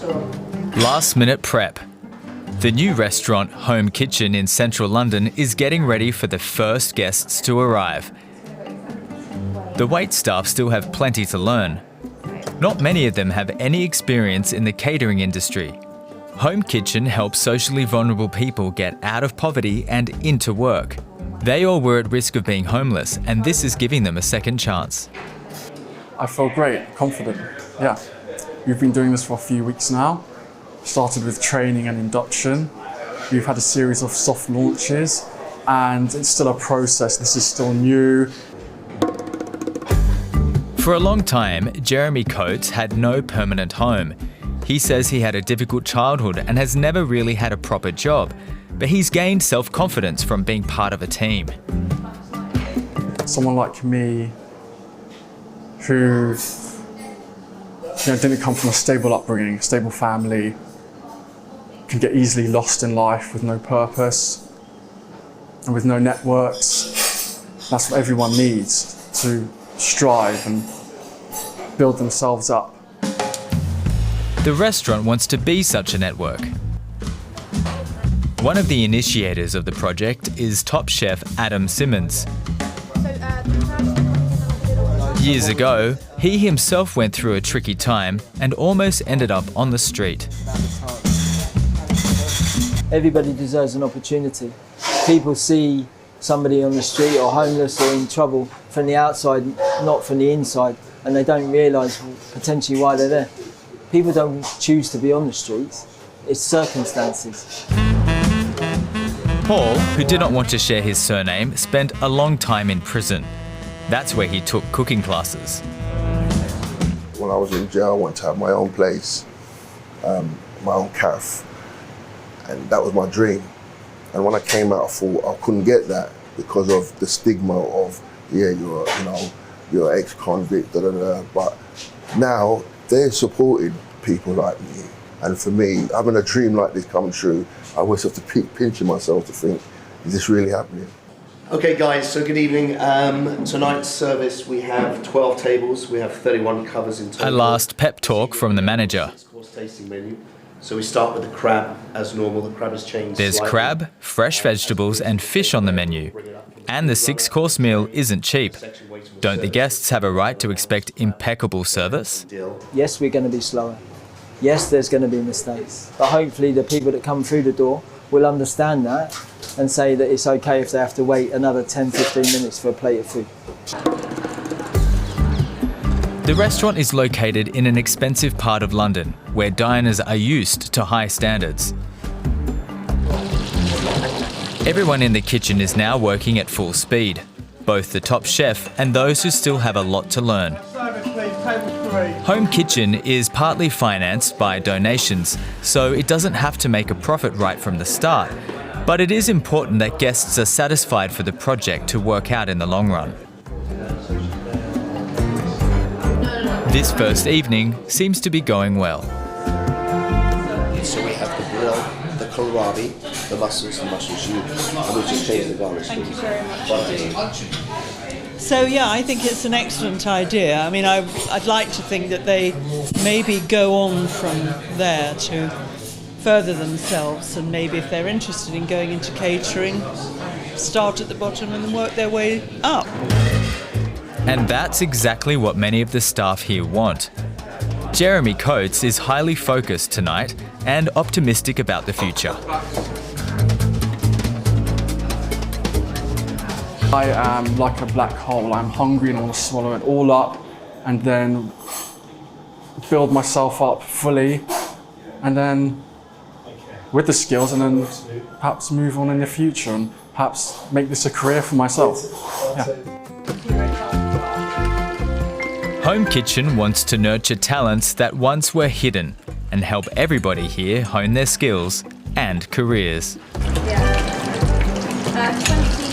Last minute prep. The new restaurant Home Kitchen in central London is getting ready for the first guests to arrive. The wait staff still have plenty to learn. Not many of them have any experience in the catering industry. Home Kitchen helps socially vulnerable people get out of poverty and into work. They all were at risk of being homeless, and this is giving them a second chance. I feel great, confident, yeah. We've been doing this for a few weeks now. Started with training and induction. We've had a series of soft launches, and it's still a process. This is still new. For a long time, Jeremy Coates had no permanent home. He says he had a difficult childhood and has never really had a proper job, but he's gained self-confidence from being part of a team. Someone like me who didn't come from a stable upbringing, a stable family, can get easily lost in life with no purpose and with no networks. That's what everyone needs to strive and build themselves up. The restaurant wants to be such a network. One of the initiators of the project is top chef Adam Simmonds. Years ago, he himself went through a tricky time and almost ended up on the street. Everybody deserves an opportunity. People see somebody on the street or homeless or in trouble from the outside, not from the inside, and they don't realise potentially why they're there. People don't choose to be on the streets, it's circumstances. Paul, who did not want to share his surname, spent a long time in prison. That's where he took cooking classes. When I was in jail, I wanted to have my own place, my own cafe, and that was my dream. And when I came out, I thought I couldn't get that because of the stigma of, yeah, you're an ex-convict, da da da. But now they're supporting people like me. And for me, having a dream like this come true, I always have to keep pinching myself to think, is this really happening? Okay guys, so good evening. Tonight's service we have 12 tables, we have 31 covers in total. A last pep talk from the manager. 6-course tasting menu. So we start with the crab as normal. The crab has changed There's slightly. crab, fresh vegetables and fish on the menu. And the 6-course meal isn't cheap. Don't the guests have a right to expect impeccable service? Yes, we're going to be slower. Yes, there's going to be mistakes. But hopefully the people that come through the door will understand that and say that it's okay if they have to wait another 10-15 minutes for a plate of food. The restaurant is located in an expensive part of London, where diners are used to high standards. Everyone in the kitchen is now working at full speed, both the top chef and those who still have a lot to learn. Home Kitchen is partly financed by donations, so it doesn't have to make a profit right from the start. But it is important that guests are satisfied for the project to work out in the long run. This first evening seems to be going well. So we have the grill, the kohlrabi, the mussels and mussel soup, and we just changed the garnish. Thank you very much. So yeah, I think it's an excellent idea. I mean, I'd like to think that they maybe go on from there to further themselves, and maybe if they're interested in going into catering, start at the bottom and then work their way up. And that's exactly what many of the staff here want. Jeremy Coates is highly focused tonight and optimistic about the future. I am like a black hole. I'm hungry and I want to swallow it all up and then build myself up fully, and then with the skills, and then perhaps move on in the future and perhaps make this a career for myself. Yeah. Home Kitchen wants to nurture talents that once were hidden and help everybody here hone their skills and careers. Yeah. 20